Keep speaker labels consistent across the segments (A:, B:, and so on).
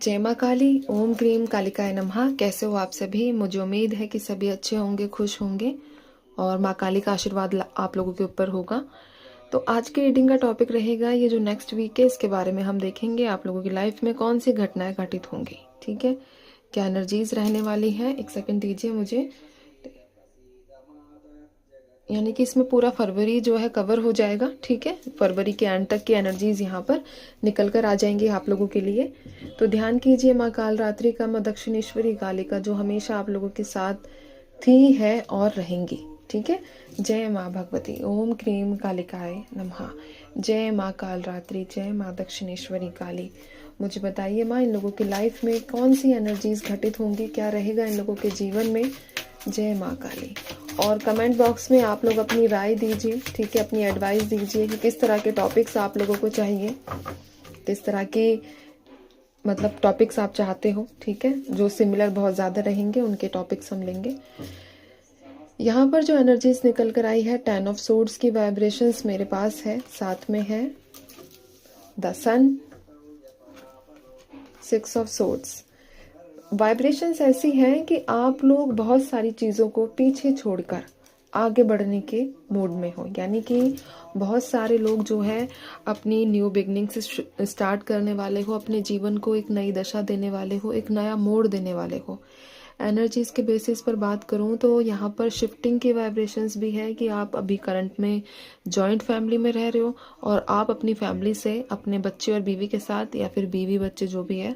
A: जय माँ काली। ओम क्रीम कालिकाय नमः। कैसे हो आप सभी? मुझे उम्मीद है कि सभी अच्छे होंगे, खुश होंगे और माँ काली का आशीर्वाद आप लोगों के ऊपर होगा। तो आज की रीडिंग का टॉपिक रहेगा, ये जो नेक्स्ट वीक है इसके बारे में हम देखेंगे आप लोगों की लाइफ में कौन सी घटनाएं घटित होंगी। ठीक है, क्या एनर्जीज रहने वाली है। एक सेकंड दीजिए मुझे, यानी कि इसमें पूरा फरवरी जो है कवर हो जाएगा। ठीक है, फरवरी के एंड तक की एनर्जीज यहाँ पर निकल कर आ जाएंगी आप लोगों के लिए। तो ध्यान कीजिए, माँ काल रात्रि का, माँ दक्षिणेश्वरी कालिका जो हमेशा आप लोगों के साथ थी, है और रहेंगी। ठीक है, जय माँ भगवती। ओम क्रीम कालिकाय नमः। जय माँ काल रात्रि, जय माँ दक्षिणेश्वरी काली। मुझे बताइए माँ, इन लोगों की लाइफ में कौन सी एनर्जीज घटित होंगी, क्या रहेगा इन लोगों के जीवन में। जय माँ काली। और कमेंट बॉक्स में आप लोग अपनी राय दीजिए। ठीक है, अपनी एडवाइस दीजिए कि किस तरह के टॉपिक्स आप लोगों को चाहिए, किस तरह के मतलब टॉपिक्स आप चाहते हो। ठीक है, जो सिमिलर बहुत ज़्यादा रहेंगे उनके टॉपिक्स हम लेंगे। यहाँ पर जो एनर्जीज निकल कर आई है, 10 ऑफ सोर्ड्स की वाइब्रेशंस मेरे पास है, साथ में है the sun, 6 of swords. Vibrations ऐसी हैं कि आप लोग बहुत सारी चीज़ों को पीछे छोड़कर आगे बढ़ने के मूड में हो। यानी कि बहुत सारे लोग जो है अपनी न्यू बिगनिंग से स्टार्ट करने वाले हो, अपने जीवन को एक नई दशा देने वाले हो, एक नया मोड़ देने वाले हो। एनर्जीज के बेसिस पर बात करूं तो यहाँ पर शिफ्टिंग की वाइब्रेशंस भी है कि आप अभी करंट में जॉइंट फैमिली में रह रहे हो और आप अपनी फैमिली से अपने बच्चे और बीवी के साथ, या फिर बीवी बच्चे जो भी है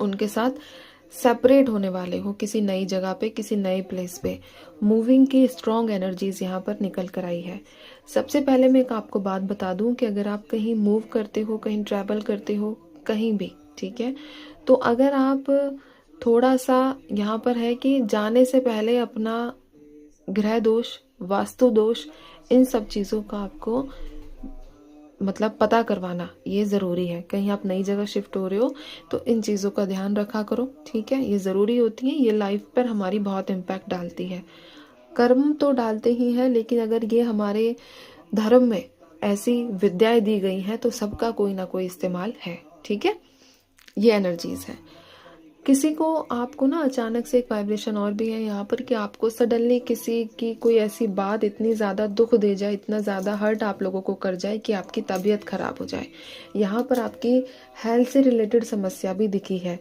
A: उनके साथ सेपरेट होने वाले हो, किसी नई जगह पे, किसी नए प्लेस पे। मूविंग की स्ट्रॉन्ग एनर्जीज यहाँ पर निकल कर आई है। सबसे पहले मैं एक आपको बात बता दूं कि अगर आप कहीं मूव करते हो, कहीं ट्रैवल करते हो, कहीं भी, ठीक है, तो अगर आप थोड़ा सा यहाँ पर है कि जाने से पहले अपना ग्रह दोष, वास्तु दोष, इन सब चीज़ों का आपको मतलब पता करवाना ये ज़रूरी है। कहीं आप नई जगह शिफ्ट हो रहे हो तो इन चीज़ों का ध्यान रखा करो। ठीक है, ये ज़रूरी होती है, ये लाइफ पर हमारी बहुत इम्पैक्ट डालती है। कर्म तो डालते ही हैं, लेकिन अगर ये हमारे धर्म में ऐसी विद्याएं दी गई हैं तो सबका कोई ना कोई इस्तेमाल है। ठीक है, ये एनर्जीज है। किसी को आपको ना अचानक से एक वाइब्रेशन और भी है यहाँ पर कि आपको सडनली किसी की कोई ऐसी बात इतनी ज़्यादा दुख दे जाए, इतना ज़्यादा हर्ट आप लोगों को कर जाए कि आपकी तबीयत खराब हो जाए। यहाँ पर आपकी हेल्थ से रिलेटेड समस्या भी दिखी है।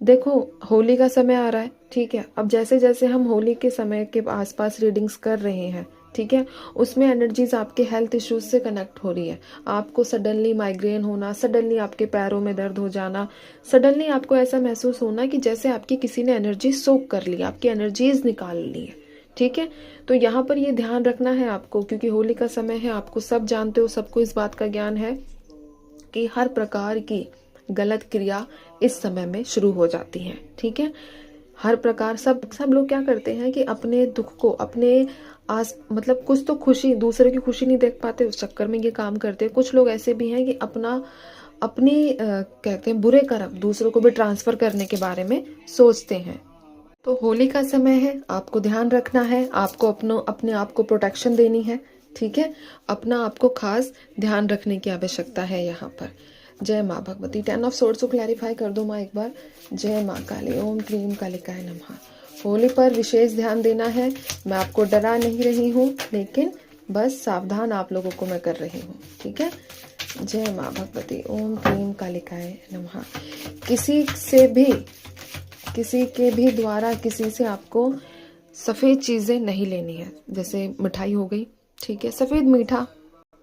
A: देखो, होली का समय आ रहा है, ठीक है, अब जैसे जैसे हम होली के समय के आसपास रीडिंग्स कर रहे हैं, ठीक है, उसमें एनर्जीज आपके हेल्थ इश्यूज से कनेक्ट हो रही है। आपको सडनली माइग्रेन होना, सडनली आपके पैरों में दर्द हो जाना, सडनली आपको ऐसा महसूस होना कि जैसे आपकी किसी ने एनर्जी सोक कर ली, आपकी एनर्जीज निकाल ली है। ठीक है, तो यहाँ पर ये ध्यान रखना है आपको, क्योंकि होली का समय है, आपको सब जानते हो, सबको इस बात का ज्ञान है कि हर प्रकार की गलत क्रिया इस समय में शुरू हो जाती है। ठीक है, हर प्रकार सब लोग क्या करते हैं कि अपने दुख को, अपने मतलब कुछ तो खुशी, दूसरे की खुशी नहीं देख पाते, उस चक्कर में ये काम करते हैं। कुछ लोग ऐसे भी हैं कि अपनी कहते हैं बुरे कर्म दूसरों को भी ट्रांसफर करने के बारे में सोचते हैं। तो होली का समय है, आपको ध्यान रखना है, आपको अपने आप को प्रोटेक्शन देनी है। ठीक है, अपना आपको खास ध्यान रखने की आवश्यकता है यहाँ पर। जय माँ भगवती। 10 ऑफ सोर्ड्स को क्लैरिफाई कर दो माँ एक बार। जय माँ काली। ओम क्रीम कालिकाय नमः। होली पर विशेष ध्यान देना है। मैं आपको डरा नहीं रही हूँ, लेकिन बस सावधान आप लोगों को मैं कर रही हूँ। ठीक है, जय माँ भगवती। ओम क्रीम कालिकाय नमः। किसी के भी द्वारा किसी से आपको सफ़ेद चीज़ें नहीं लेनी है। जैसे मिठाई हो गई, ठीक है, सफ़ेद मीठा,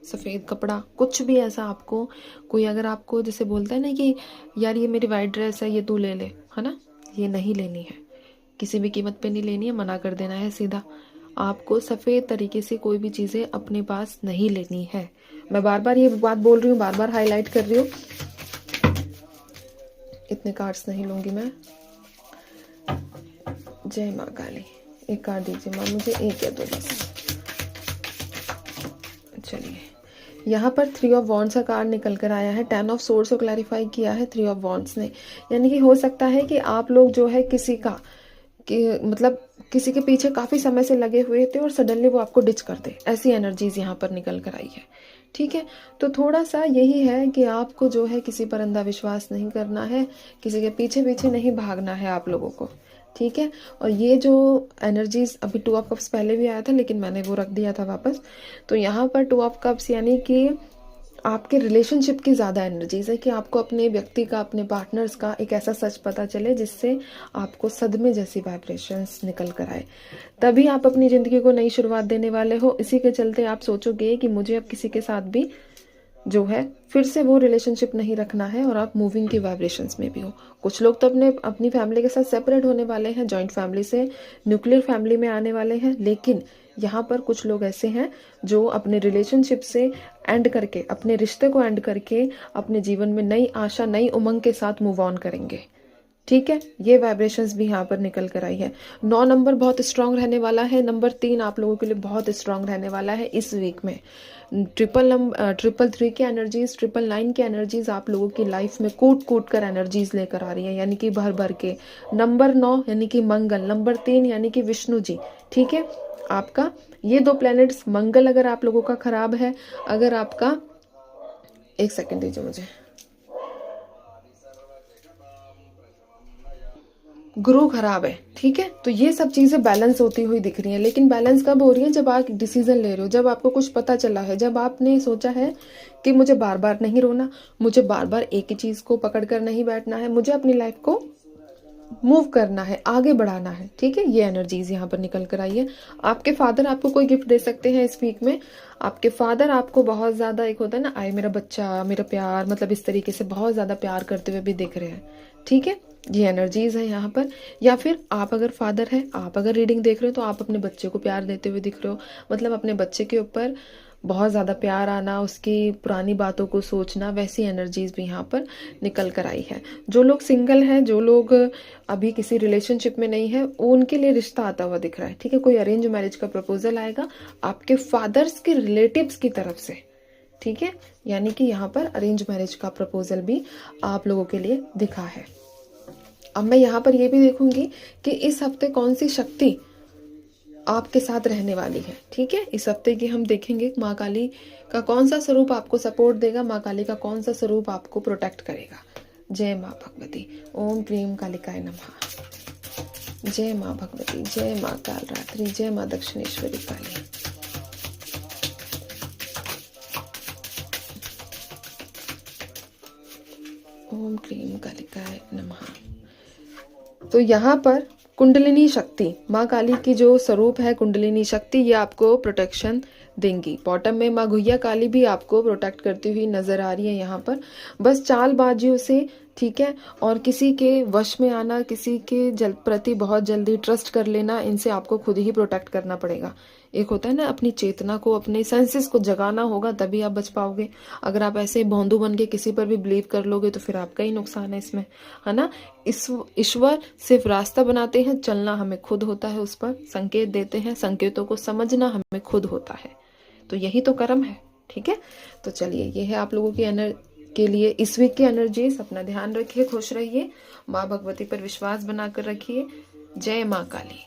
A: सफ़ेद कपड़ा, कुछ भी ऐसा आपको, कोई अगर आपको जैसे बोलता है ना कि यार ये मेरी वाइट ड्रेस है, ये तू ले ले, है ना, ये नहीं लेनी है, किसी भी कीमत पे नहीं लेनी है, मना कर देना है सीधा। आपको सफ़ेद तरीके से कोई भी चीज़ें अपने पास नहीं लेनी है। मैं बार बार ये बात बोल रही हूँ, बार बार हाईलाइट कर रही हूँ। इतने कार्ड्स नहीं लूँगी मैं। जय माँ काली। एक कार्ड दीजिए माँ मुझे, एक या दो बस। चलिए, यहाँ पर 3 ऑफ वॉन्ड्स का कार्ड निकल कर आया है। 10 ऑफ सोर्ड्स को क्लैरिफाई किया है 3 ऑफ वॉन्ड्स ने। यानी कि हो सकता है कि आप लोग जो है मतलब किसी के पीछे काफी समय से लगे हुए थे और सडनली वो आपको डिच कर दे, ऐसी एनर्जीज यहाँ पर निकल कर आई है। ठीक है। तो थोड़ा सा यही है कि आपको जो है किसी पर अंधा विश्वास नहीं करना है, किसी के पीछे पीछे नहीं भागना है आप लोगों को, ठीक है। और ये जो एनर्जीज अभी 2 ऑफ कप्स पहले भी आया था लेकिन मैंने वो रख दिया था वापस, तो यहाँ पर 2 ऑफ कप्स यानी कि आपके रिलेशनशिप की ज़्यादा एनर्जीज है कि आपको अपने व्यक्ति का, अपने पार्टनर्स का एक ऐसा सच पता चले जिससे आपको सदमे जैसी वाइब्रेशंस निकल कर आए, तभी आप अपनी ज़िंदगी को नई शुरुआत देने वाले हो। इसी के चलते आप सोचोगे कि मुझे अब किसी के साथ भी जो है फिर से वो रिलेशनशिप नहीं रखना है, और आप मूविंग की वाइब्रेशंस में भी हो। कुछ लोग तो अपनी फैमिली के साथ सेपरेट होने वाले हैं, जॉइंट फैमिली से न्यूक्लियर फैमिली में आने वाले हैं, लेकिन यहाँ पर कुछ लोग ऐसे हैं जो अपने रिलेशनशिप से एंड करके, अपने रिश्ते को एंड करके अपने जीवन में नई आशा, नई उमंग के साथ मूव ऑन करेंगे, ठीक है। ये वाइब्रेशंस भी यहाँ पर निकल कर आई है। 9 नंबर बहुत स्ट्रांग रहने वाला है, नंबर 3 आप लोगों के लिए बहुत स्ट्रांग रहने वाला है इस वीक में। 333 की एनर्जीज, 999 की एनर्जीज आप लोगों की लाइफ में कूट कूट कर एनर्जीज लेकर आ रही है, यानी कि भर भर के। नंबर 9 यानी कि मंगल, नंबर 3 यानी कि विष्णु जी, ठीक है। आपका ये 2 प्लैनेट्स, मंगल अगर आप लोगों का खराब है, अगर आपका, एक सेकेंड दीजिए मुझे, गुरु खराब है, ठीक है। तो ये सब चीजें बैलेंस होती हुई दिख रही हैं, लेकिन बैलेंस कब हो रही है? जब आप डिसीजन ले रहे हो, जब आपको कुछ पता चला है, जब आपने सोचा है कि मुझे बार बार नहीं रोना, मुझे बार बार एक ही चीज को पकड़ कर नहीं बैठना है, मुझे अपनी लाइफ को मूव करना है, आगे बढ़ाना है, ठीक है। ये एनर्जीज यहाँ पर निकल कर आई है। आपके फादर आपको कोई गिफ्ट दे सकते हैं इस वीक में। आपके फादर आपको बहुत ज्यादा, एक होता है ना, आए मेरा बच्चा, मेरा प्यार, मतलब इस तरीके से बहुत ज्यादा प्यार करते हुए भी दिख रहे हैं, ठीक है। ये एनर्जीज है यहाँ पर। या फिर आप अगर फादर है, आप अगर रीडिंग देख रहे हो, तो आप अपने बच्चे को प्यार देते हुए दिख रहे हो, मतलब अपने बच्चे के ऊपर बहुत ज़्यादा प्यार आना, उसकी पुरानी बातों को सोचना, वैसी एनर्जीज भी यहाँ पर निकल कर आई है। जो लोग सिंगल हैं, जो लोग अभी किसी रिलेशनशिप में नहीं है, उनके लिए रिश्ता आता हुआ दिख रहा है, ठीक है। कोई अरेंज मैरिज का प्रपोजल आएगा आपके फादर्स के रिलेटिव्स की तरफ से, ठीक है। यानी कि यहाँ पर अरेंज मैरिज का प्रपोजल भी आप लोगों के लिए दिखा है। अब मैं यहाँ पर ये भी देखूंगी कि इस हफ्ते कौन सी शक्ति आपके साथ रहने वाली है, ठीक है। इस हफ्ते की हम देखेंगे माँ काली का कौन सा स्वरूप आपको सपोर्ट देगा, माँ काली का कौन सा स्वरूप आपको प्रोटेक्ट करेगा। जय माँ भगवती। ओम क्लीम कालिकाय नमः। जय माँ भगवती, जय माँ कालरात्रि, जय माँ दक्षिणेश्वरी काली। ओम क्लीम कालिकाय नमः। तो यहाँ पर कुंडलिनी शक्ति, माँ काली की जो स्वरूप है कुंडलिनी शक्ति, ये आपको प्रोटेक्शन देंगी। बॉटम में माँ घुइया काली भी आपको प्रोटेक्ट करती हुई नजर आ रही है यहाँ पर। बस चालबाजियों से, ठीक है, और किसी के वश में आना, किसी के प्रति बहुत जल्दी ट्रस्ट कर लेना, इनसे आपको खुद ही प्रोटेक्ट करना पड़ेगा। एक होता है ना, अपनी चेतना को, अपने सेंसेस को जगाना होगा, तभी आप बच पाओगे। अगर आप ऐसे भोंदू बन के किसी पर भी बिलीव कर लोगे तो फिर आपका ही नुकसान है इसमें, है ना। ईश्वर सिर्फ रास्ता बनाते हैं, चलना हमें खुद होता है, उस पर संकेत देते हैं, संकेतों को समझना हमें खुद होता है। तो यही तो कर्म है, ठीक है। तो चलिए, ये है आप लोगों की के लिए इस वीक की एनर्जीज। अपना ध्यान रखिए, खुश रहिए, माँ भगवती पर विश्वास बनाकर रखिए। जय माँ काली।